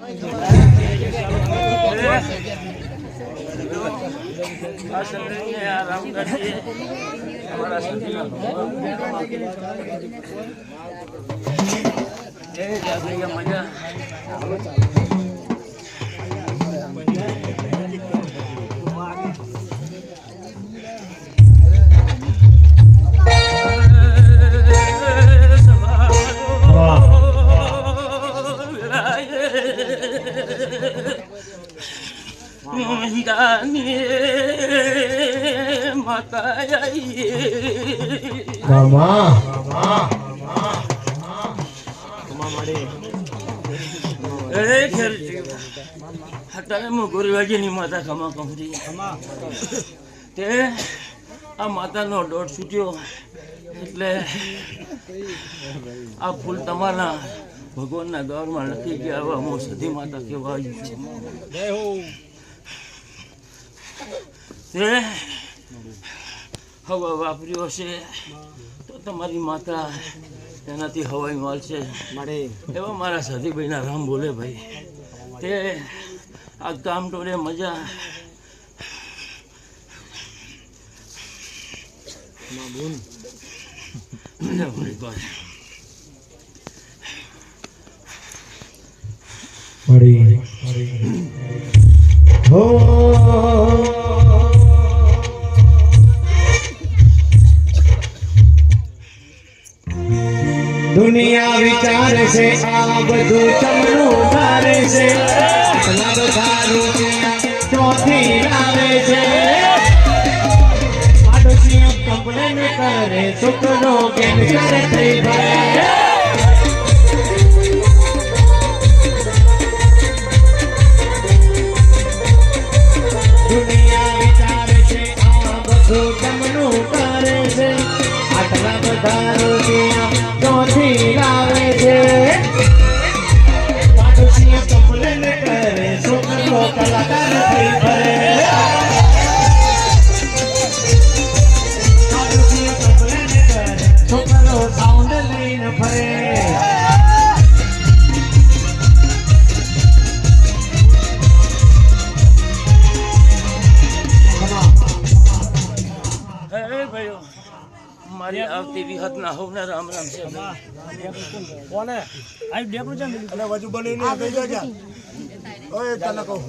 आराम करिए हमारा मजा माता गुरुवाजी माता खमा कंपरी ते आ माता नो डोट छूट्यो એટલે આ ફૂલ તમારા ભગવાનના ગૌરમાં લખી કે હવે હું સધી માતા કહેવા આવ્યું છું. જય હો. તે હવા વાપર્યો છે તો તમારી માતા એનાથી હવાઈ માલશે મળે એવા મારા સધીભાઈના રામ બોલે ભાઈ. તે આ કામ ટોળે મજા दुनिया विचार से आ बधु चमनु धारे से आटला બધા રૂપિયા ચોથી લાવે છે. આડોશી કમ્પ્લેન કરે સુખનો કેન્સર થઈ ભરે. દુનિયા વિચાર છે આ બધું ચમનું કરે છે આટલા બધા રૂપિયા ચોથી લાવે છે. પાડોશી કમ્પ્લેન કરે છોકરો કલાકાર થઈ ભરે. પાડોશી કમ્પ્લેન કરે છોકરો સાઉન્ડ લઈને ફરે. મારી આવતી વિહત ના હોવ ને રામ રામ છે કોને આ ડેકું છે અને વજુ બની ને કહી દેજો ઓય તને કહું